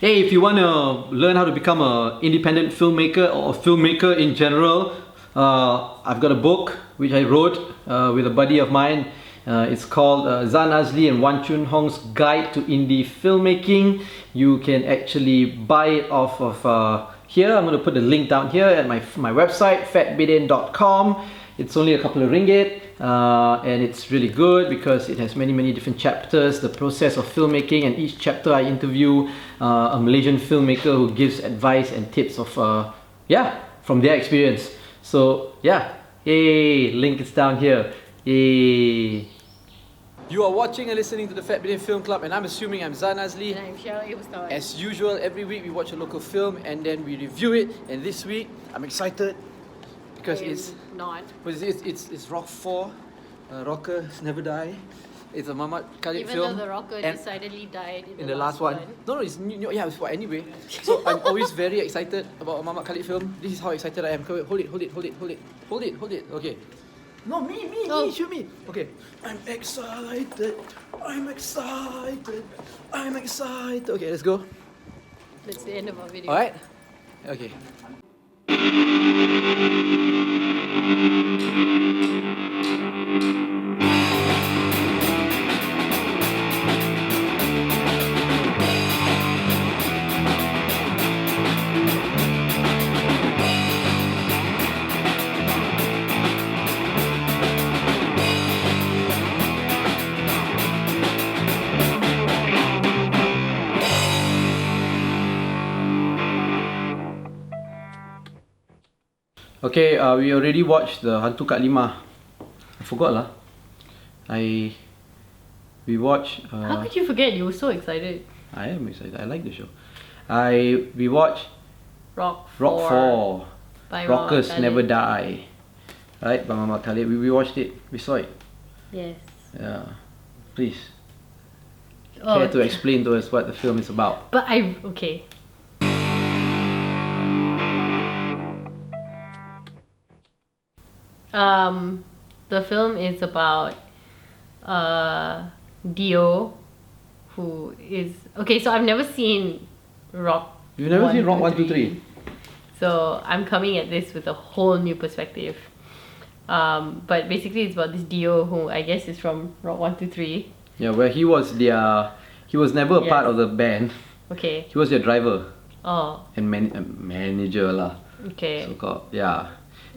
Hey, if you want to learn how to become an independent filmmaker or a filmmaker in general, I've got a book which I wrote with a buddy of mine. It's called Zan Azli and Wan Chun Hong's Guide to Indie Filmmaking. You can actually buy it off of here. I'm going to put the link down here at my website, fatbidin.com. It's only a couple of ringgit, and it's really good because it has many different chapters, the process of filmmaking, and each chapter I interview a Malaysian filmmaker who gives advice and tips of from their experience. So yeah, yay, link is down here. Yay. You are watching and listening to the Fat Bidin Film Club, and I'm assuming I'm Zan Azli. And I'm Cheryl. As usual, every week we watch a local film and then we review it. And this week, I'm excited because it's Rock 4, Rockers Never Die. It's a Mamat Khalid film. Even though the Rocker decidedly died in the last one. No, it's new. Yeah, it's what anyway. So I'm always very excited about a Mamat Khalid film. This is how excited I am. Hold it. Okay. No, me, shoot me. Okay. I'm excited. Okay, let's go. That's the end of our video. Alright? Okay. Okay, we already watched the Hantu Kat Lima. I forgot lah. We watched. How could you forget? You were so excited. I am excited. I like the show. We watched Rock 4. By Rockers Mamat Never Khalid. Die. Right, by Mamat Khalid. We watched it. We saw it. Yes. Yeah. Please. Care to explain to us what the film is about? But okay. The film is about Dio, who is okay. So I've never seen Rock. You've never seen Rock 1, 2, 3? So I'm coming at this with a whole new perspective. But basically it's about this Dio who I guess is from Rock 1, 2, 3. Yeah, where he was never a part of the band. Okay. He was their driver. Oh. And manager lah. Okay. So called, yeah.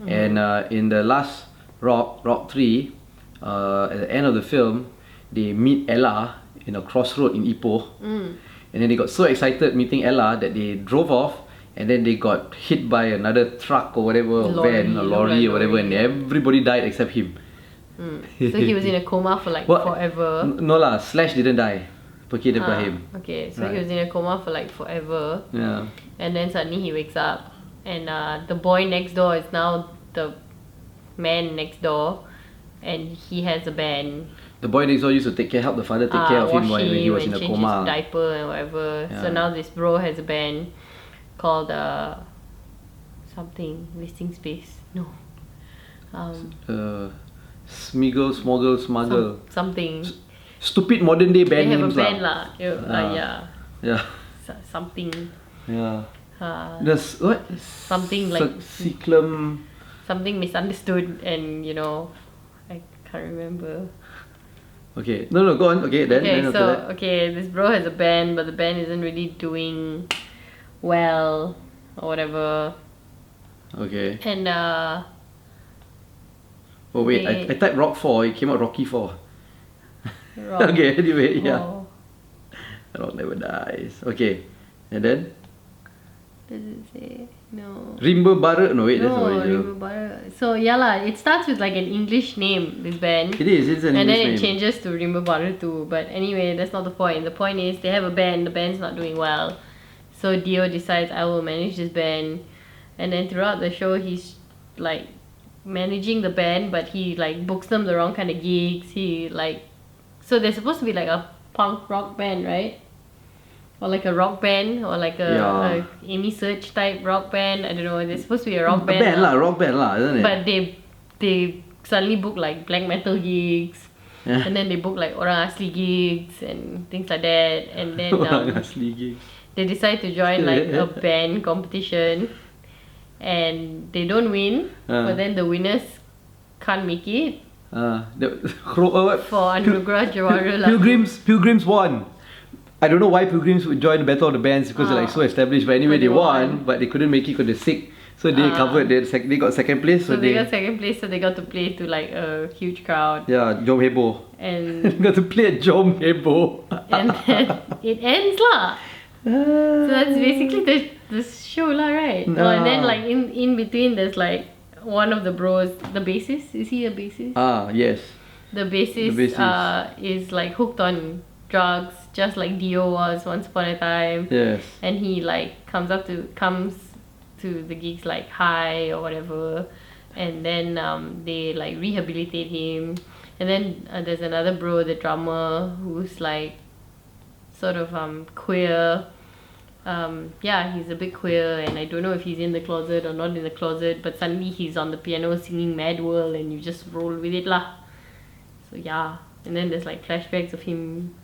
And in the last Rock 3, at the end of the film, they meet Ella in a crossroad in Ipoh. And then they got so excited meeting Ella that they drove off, and then they got hit by another truck or whatever, van, a lorry or whatever, and everybody died except him. So he was in a coma for like forever. No lah, Slash didn't die. Pergi daripada him. Okay, so he was in a coma for like forever. Yeah. And then suddenly he wakes up, and the boy next door is now the man next door, and he has a band. The boy next door used to help the father take care of him when he was in a change coma. his diaper and whatever. Yeah. So now this bro has a band called something Wasting Space. No. Smuggle. Something. Stupid modern day band They have names a band lah. Yeah. Something. Yeah. There's what? Something like Cyclum. something misunderstood, and I can't remember. Okay, no, go on. Okay, then. Okay, then so this bro has a band, but the band isn't really doing well or whatever. Okay. And Oh wait, I typed Rock 4. It came out Rocky 4. Rock. Okay, anyway, yeah. Oh. Rock Never Dies. Okay, and then Does it say? No. Rimba Bara. No wait, that's No, original. Rimba Bara. So yeah lah, it starts with like an English name, this band. It is. It's an And English then name. it changes to Rimba Bara too. But anyway, that's not the point. The point is they have a band. The band's not doing well. So Dio decides I will manage this band. And then throughout the show, he's like managing the band, but he like books them the wrong kind of gigs. So they're supposed to be like a punk rock band, right? Or like a rock band, or like a Amy Search type rock band. I don't know. They're supposed to be a rock band. Rock band lah, isn't it? But they suddenly book like black metal gigs, and then they book like orang asli gigs and things like that. And then Orang asli gigs. they decide to join like a band competition, and they don't win, but then the winners can't make it. For Anugerah Jawara lah. Pilgrims won. I don't know why Pilgrims would join the Battle of the Bands because they're like so established. But anyway, they won, but they couldn't make it because they're sick. So they covered. They got second place. So they got second place. So they got to play to like a huge crowd. Yeah, Jom Hebo. And they got to play at Jom Hebo. And then it ends lah. So that's basically the show lah, right? Oh, and then like in between, there's like one of the bros, the bassist. Is he a bassist? Yes. The bassist, is like hooked on drugs, just like Dio was once upon a time. Yes. And he like comes to the gigs like high or whatever, and then they like rehabilitate him. And then there's another bro, the drummer, who's like sort of queer. He's a bit queer, and I don't know if he's in the closet or not in the closet, but suddenly he's on the piano singing Mad World, and you just roll with it lah. So yeah, and then there's like flashbacks of him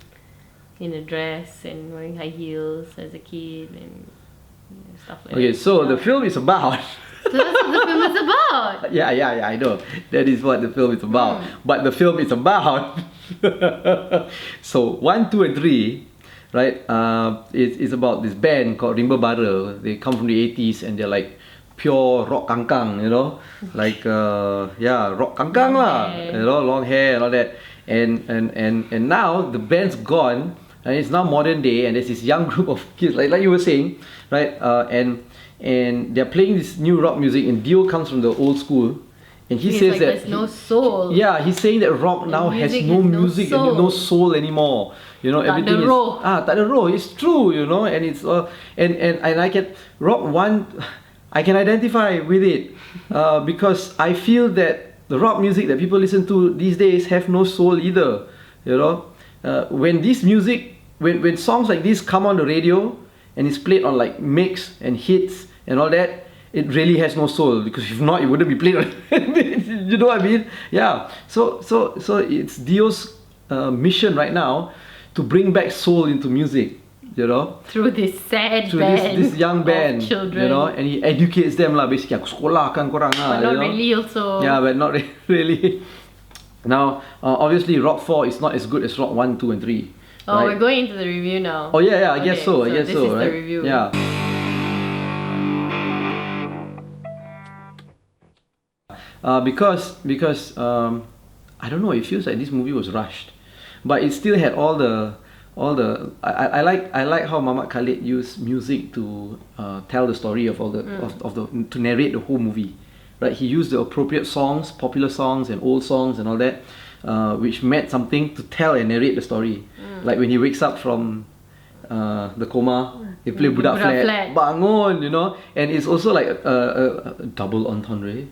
in a dress and wearing high heels as a kid and stuff like that. Okay, so the film is about. So that's what the film is about. Yeah, I know. That is what the film is about. But the film is about. So 1, 2, and 3, right? It's about this band called Rimba Bara. They come from the 80s and they're like pure rock kangkang, you know, like rock kangkang lah, you know, long hair and all that. And now the band's gone. And it's now modern day, and there's this young group of kids, like you were saying, right? And they're playing this new rock music, and Dio comes from the old school, and he says like, that there's no soul. Yeah, he's saying that rock now has no music and no soul anymore. You know, everything is tak ada roh. It's true, you know, and it's and I can rock one. I can identify with it because I feel that the rock music that people listen to these days have no soul either. You know, when this music. When songs like this come on the radio and it's played on like mix and hits and all that, it really has no soul, because if not, it wouldn't be played on. You know what I mean? Yeah. So it's Dio's mission right now to bring back soul into music. You know, through this sad band, this young band, of children. You know, and he educates them lah. Basically, aku sekolahkan korang lah. But not really also. Yeah, but not really. Now, obviously, Rock 4 is not as good as Rock 1, 2, and 3. Oh, right? We're going into the review now. Oh yeah, I guess so. This is right? the review. Yeah. Because I don't know. It feels like this movie was rushed, but it still had all the. I like how Mamat Khalid used music to tell the story of all the to narrate the whole movie. Right? He used the appropriate songs, popular songs and old songs and all that. Which meant something to tell and narrate the story. Like when he wakes up from the coma, they play Budak Flat, bangun, you know, and it's also like a double entendre,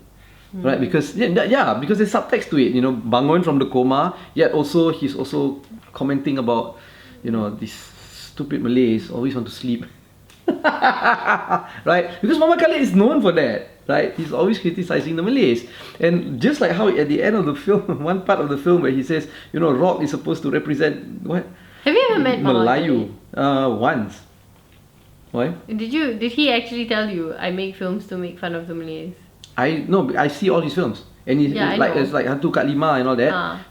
right? Because because there's subtext to it, you know, bangun from the coma, yet also he's also commenting about, you know, these stupid Malays always want to sleep, right? Because Mamat Khalid is known for that. Right, he's always criticizing the Malays, and just like how at the end of the film, one part of the film where he says, you know, rock is supposed to represent what? Have you ever met Melayu? Once. Why? Did he actually tell you, I make films to make fun of the Malays? I see all his films. And it's like Hantu Kat Lima and all that.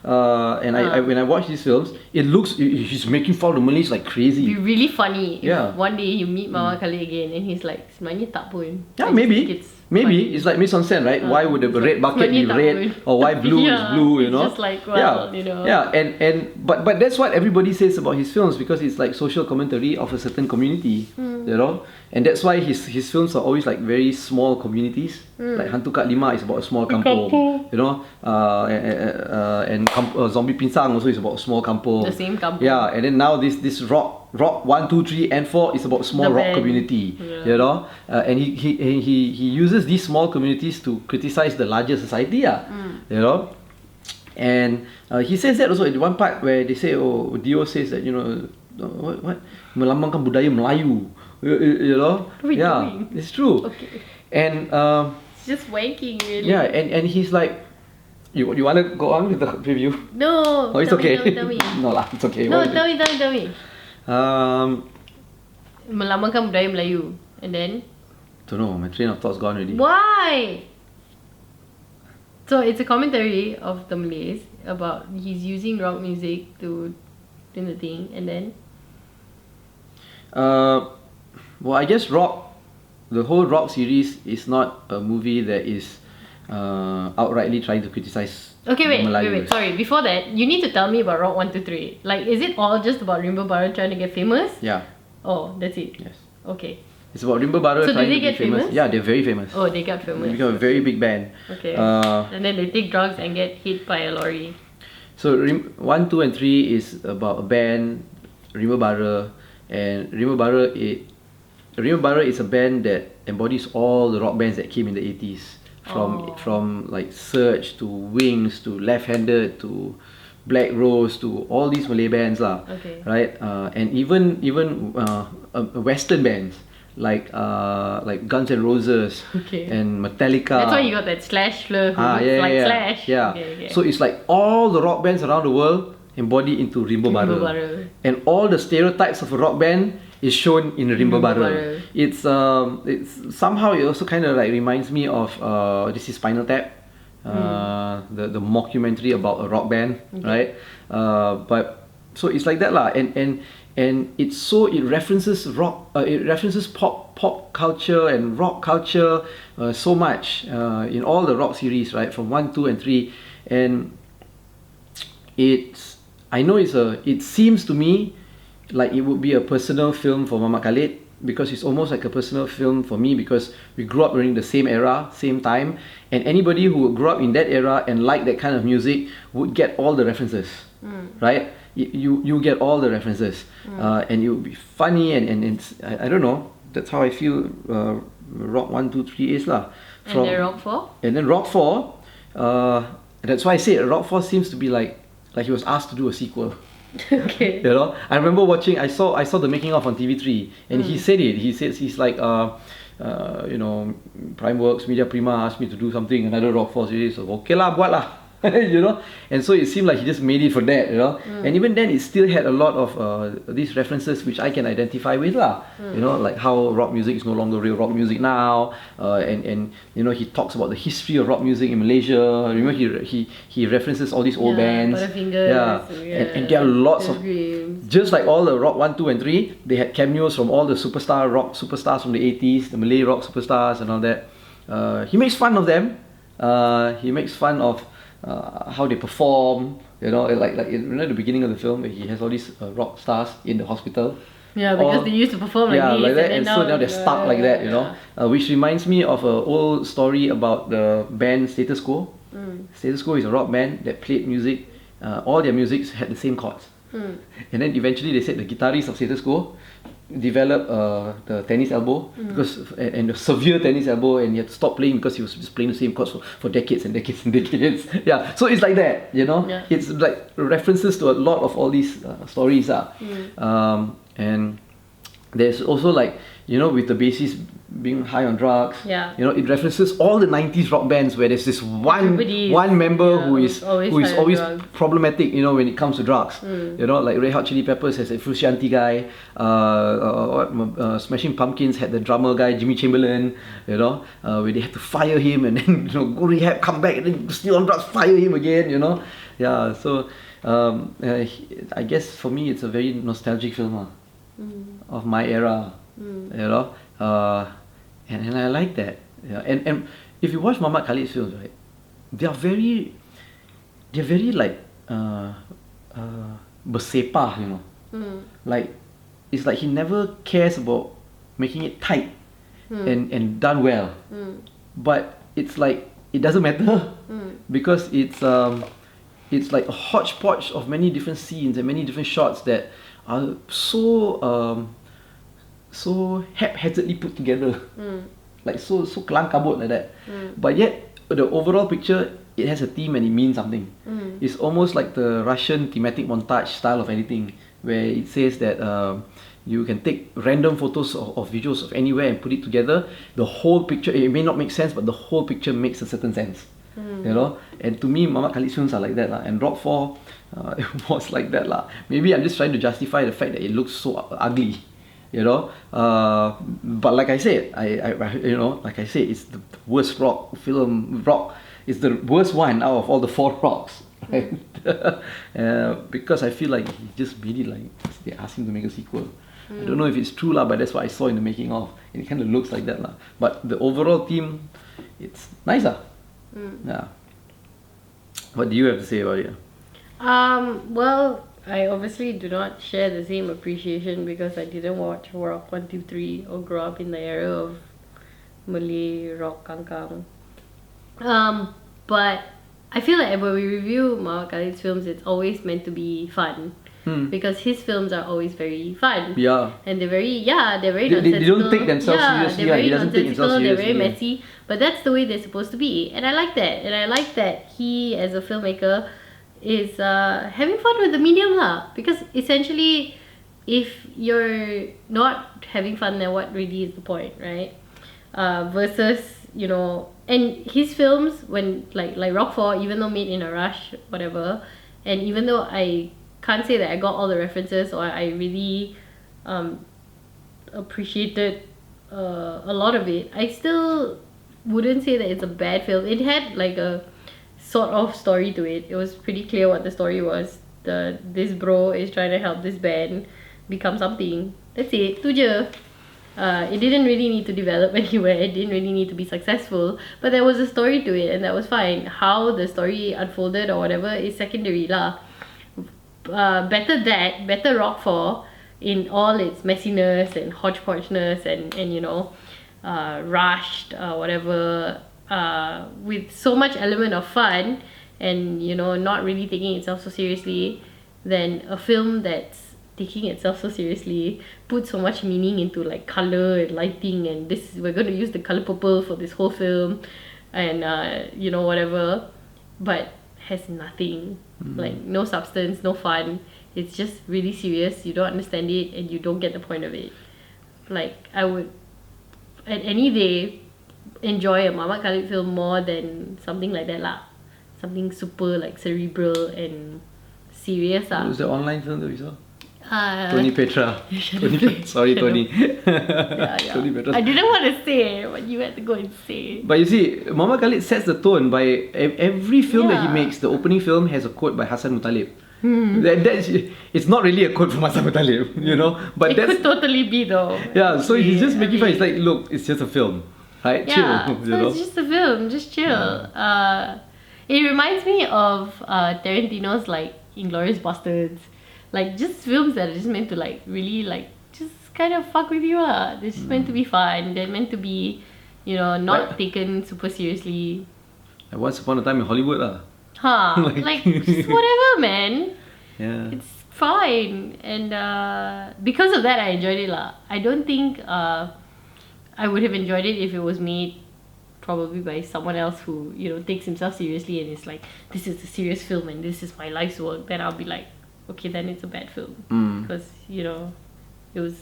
And I when I watch these films, it looks he's making fun of the Malays like crazy. It'd be really funny if one day you meet Mamat Khalid again and he's like, sebenarnya tak pun. Yeah, maybe it's like mise en scène, right? Why would the red bucket be red, or why blue is blue? You know, just like you know. Yeah, but that's what everybody says about his films, because it's like social commentary of a certain community, you know, and that's why his films are always like very small communities. Like Hantu Kat Lima is about a small kampung, you know, and Zombie Pinsang also is about a small kampung. The same kampung. Yeah, and then now this rock 1, 2, 3, and 4 is about small rock community, you know, and he uses these small communities to criticize the larger society, you know, and he says that also in one part where they say, Dio says that, you know, what melambangkan budaya Melayu, you know, doing? It's true. Okay. And it's just wanking, really. Yeah, and he's like, you want to go on with the review? No. Oh, it's okay. Tell me. No lah, it's okay. No, tell me. melambangkan budaya Melayu. And then Don't know, my train of thought's gone already. why? So it's a commentary of the Malays about he's using rock music to do the thing, and then Well, I guess the whole Rock series is not a movie that is outrightly trying to criticize okay, wait, Melayus. sorry. Before that, you need to tell me about Rock 1, 2, 3. Like, is it all just about Rimba Bara trying to get famous? Yeah, Oh, that's it. yes. Okay. It's about Rimba Bara So trying did they to be get famous? Yeah, they're very famous. Oh, they got famous. They become a very big band. Okay. Uh, And then they take drugs and get hit by a lorry. So 1, 2 and 3 is about a band, Rimba Bara, and Rimba Bara is a band that embodies all the rock bands that came in the 80s. From like Surge to Wings to Left Handed to Black Rose to all these Malay bands lah. Okay. Right? And even Western bands like Guns N' Roses Okay. and Metallica. That's why you got that Slash flair who looks yeah, like yeah, Slash. yeah. Okay. So it's like all the rock bands around the world embodied into Rimba Rimba Bara. Bara. And all the stereotypes of a rock band is shown in Rimba Bara. Bara. It's somehow it also kind of like reminds me of this is Spinal Tap, the mockumentary about a rock band, right? But so it's like that lah, and it references rock, it references pop culture and rock culture so much in all the Rock series, right? From 1, 2 and 3, and it seems to me like it would be a personal film for Mamat Khalid, because it's almost like a personal film for me, because we grew up during the same era, same time, and anybody who grew up in that era and liked that kind of music would get all the references, right? You get all the references, and it would be funny, and it's, I don't know, that's how I feel Rock 1, 2, 3 is lah. And then Rock 4? And then Rock 4, that's why I said Rock 4 seems to be like he was asked to do a sequel. Okay. You know, I remember watching. I saw the making of on TV3, and he said it. He says he's like, you know, Primeworks, Media Prima asked me to do something, another Rock 4 series. So okay lah, buat lah. You know, and so it seemed like he just made it for that. You know, and even then it still had a lot of these references which I can identify with lah. You know, like how rock music is no longer real rock music now, and you know, he talks about the history of rock music in Malaysia. Remember, he references all these old bands. And there are lots of, just like all the Rock 1, 2 and 3, they had cameos from all the rock superstars from the 80s, the Malay rock superstars and all that. He makes fun of them. He makes fun of how they perform, you know, like you know, the beginning of the film, he has all these rock stars in the hospital. Yeah, because they used to perform like this, like that, and so now they're stuck like that, you know. Which reminds me of an old story about the band Status Quo. Status Quo is a rock band that played music. All their music had the same chords, and then eventually they said the guitarist of Status Quo developed the tennis elbow, because and the severe tennis elbow, and he had to stop playing because he was just playing the same chords for decades and decades and decades. Yeah, so it's like that, you know. Yeah. It's like references to a lot of all these stories, and there's also, like, you know, with the bassist being high on drugs, you know, it references all the 90s rock bands where there's this one member who is always problematic, you know, when it comes to drugs. You know, like Red Hot Chili Peppers has a Frusciante guy, Smashing Pumpkins had the drummer guy Jimmy Chamberlain, you know, where they had to fire him and then, you know, go rehab, come back, and then still on drugs, fire him again, you know. Yeah, so I guess for me it's a very nostalgic film of my era, you know, and I like that. Yeah. And if you watch Mamat Khalid's films, right, they're very like bersepah, you know. Like, it's like he never cares about making it tight and done well, but it's like it doesn't matter because it's like a hodgepodge of many different scenes and many different shots that are so haphazardly put together, like so kelang kabut like that. But yet the overall picture, it has a theme and it means something. It's almost like the Russian thematic montage style of editing, where it says that you can take random photos of visuals of anywhere and put it together. The whole picture, it may not make sense, but the whole picture makes a certain sense. You know, and to me, Mamat Khalid's films are like that, and Rock 4 it was like that. Maybe I'm just trying to justify the fact that it looks so ugly. But like I said, like I said, it's the worst rock film. Rock is the worst one out of all the 4 rocks. Right? Because I feel like he just made it like they asked him to make a sequel. I don't know if it's true lah, but that's what I saw in the making of, and it kind of looks like that lah. But the overall theme, it's nice lah. Yeah. What do you have to say about it? Well, I obviously do not share the same appreciation because I didn't watch Rock 1, 2, 3 or grow up in the era of Malay rock kangkang. But I feel like when we review Mamat Khalid's films, it's always meant to be fun. Because his films are always very fun. Yeah. And they're very They nonsensical. don't take themselves seriously. They're very He doesn't take himself nonsensical, seriously. they're very messy. But that's the way they're supposed to be. And I like that. And I like that he, as a filmmaker, is having fun with the medium lah. Because essentially, if you're not having fun, then what really is the point, right? Versus, and his films, when like Rock 4, even though made in a rush, whatever, and even though I can't say that I got all the references or I really appreciated a lot of it, I still wouldn't say that it's a bad film. It had like a sort of story to it. It was pretty clear what the story was. This bro is trying to help this band become something. That's it. Tu je. It didn't really need to develop anywhere. It didn't really need to be successful. But there was a story to it, and that was fine. How the story unfolded or whatever is secondary lah. Better Rock 4 in all its messiness and hodgepodgeness and rushed whatever, with so much element of fun and not really taking itself so seriously, than a film that's taking itself so seriously, put so much meaning into like color and lighting, and we're going to use the color purple for this whole film, and whatever, but has nothing, like no substance, no fun. It's just really serious. You don't understand it and you don't get the point of it. Like, I would at any day enjoy a Mamat Khalid film more than something like that lah. Something super like cerebral and serious lah. What was the online film that we saw? Tony Petra. Sorry, Tony. Yeah. Tony Petra. I didn't want to say, but you had to go and say. But you see, Mamat Khalid sets the tone by every film that he Yeah. makes. The opening film has a quote by Hassan Muttalib. It's not really a quote from Hassan Muttalib, but It could totally be though. yeah. So he's just making fun. mean, It's like, look, it's just a film, right? Yeah, Chill, so it's just a film, just chill. It reminds me of Tarantino's like Inglourious Bastards, like just films that are just meant to like really like just kind of fuck with you lah. They're just meant to be fun. They're meant to be, not Right. taken super seriously. And Once Upon a Time in Hollywood, Like just whatever, man. yeah. It's fine, and because of that, I enjoyed it lah. I don't think I would have enjoyed it if it was made probably by someone else who takes himself seriously and is like, this is a serious film and this is my life's work. Then I'll be like, okay, then it's a bad film because it was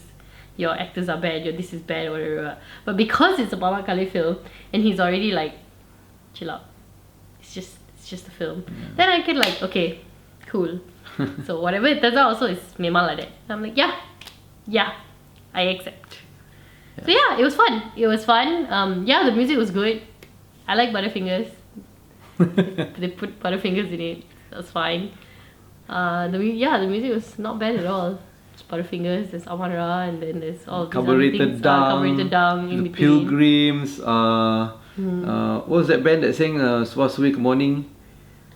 your actors are bad, this is bad, whatever. But because it's a Mamat Khalid film and he's already like, chill out, it's just a film, then I could like, okay, cool. So whatever it turns out also is memang like that. So I'm like, yeah, I accept. So yeah, it was fun. Yeah, the music was good. I like Butterfingers. They put Butterfingers in it. That's fine. The music was not bad at all. It's Butterfingers, there's Amara, and then there's all these other things. Carbureted Dung in The between. Pilgrims. What was that band that sang Swastik Morning?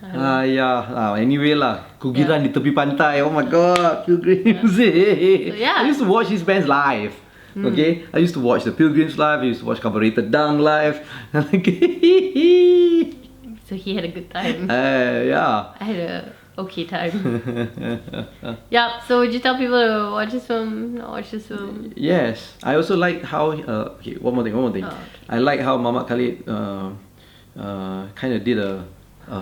Anyway lah, Kugiran di tepi pantai. Oh my god, Pilgrims. yeah. I used to watch these bands live. Okay, I used to watch the Pilgrims live. I used to watch Carbureted Dung live. So he had a good time. Yeah. I had a okay time. Yeah, so would you tell people to watch this film, not watch this film? Yes, I also like how. Okay, one more thing. Oh, okay. I like how Mamat Khalid kind of did a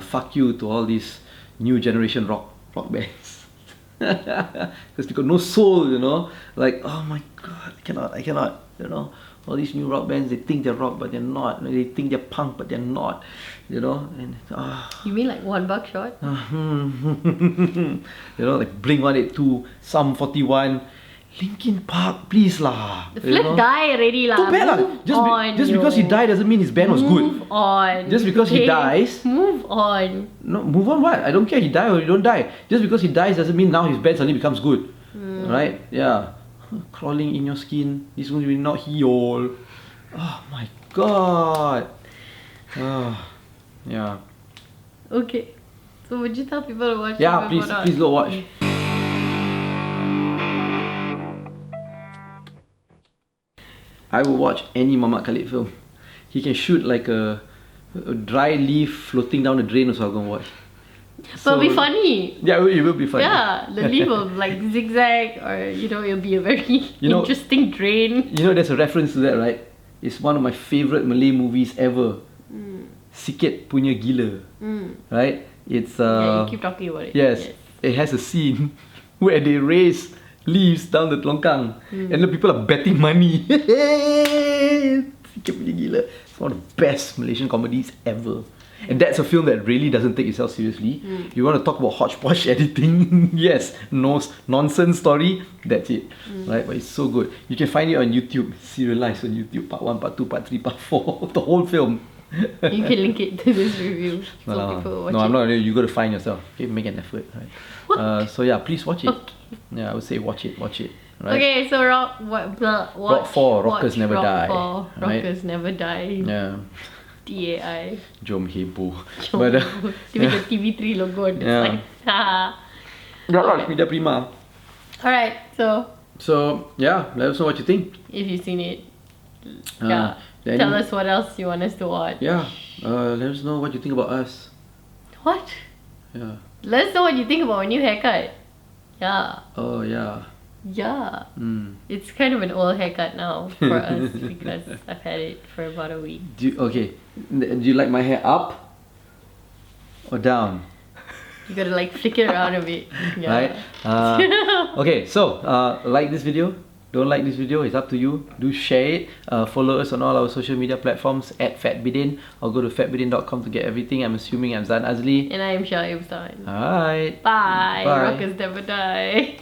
fuck you to all these new generation rock bands. Because they got no soul, Like, oh my god, I cannot, All these new rock bands, they think they're rock, but they're not. They think they're punk, but they're not, And You mean like One Buckshot? like Blink-182, Sum 41, Linkin Park, please lah. The Flip died already lah. Too bad lah. Just because he died doesn't mean his band was good. Move on. Just because he dies. Move on. No, move on what? I don't care. He die or he don't die. Just because he dies doesn't mean now his band suddenly becomes good. Right? Yeah. Crawling in your skin. This one's really not heal. Oh my god. Yeah. Okay. So would you tell people to watch? Yeah, Rimba Bara? please go watch. I will watch any Mamat Khalid film. He can shoot like a dry leaf floating down the drain, so I'll go and watch. But it'll be funny. Yeah, it will be funny. Yeah, the leaf will like zigzag, or it'll be a very interesting drain. You know, there's a reference to that, right? It's one of my favorite Malay movies ever. Sikit Punya Gila. Right? It's yeah, you keep talking about it. Yes. It has a scene where they raise leaves down the longkang and the people are betting money. Sikit Punya Gila. It's one of the best Malaysian comedies ever. And that's a film that really doesn't take itself seriously. You want to talk about hodgepodge editing? Yes. Nonsense story? That's it. Right? But it's so good. You can find it on YouTube. Serialized on YouTube. Part 1, Part 2, Part 3, Part 4. The whole film. You can link it to this review so people watch it. I'm not. You got to find yourself. Okay, make an effort. Right? So yeah, please watch it. Okay. Yeah, I would say watch it. Right? Okay, so Rock 4, Rockers Never Die. Right? Rockers Never Die. Yeah. DAI. Jom heboh. But with the TV3 logo on the side. Right, Media Prima. Alright, so yeah, let us know what you think. if you've seen it, tell us what else you want us to watch. Yeah, let us know what you think about us. What? Yeah. Let us know what you think about my new haircut. Yeah. Oh yeah. Yeah. It's kind of an old haircut now for us because I've had it for about a week. Do you like my hair up or down? You gotta like flick it around a bit. Yeah. Right? Okay, so like this video. Don't like this video, it's up to you. Do share it. Follow us on all our social media platforms at FatBidin, or go to fatbidin.com to get everything. I'm assuming I'm Zan Azli. And I am Shaib Stein. Alright. Bye. Bye. Rockers never die.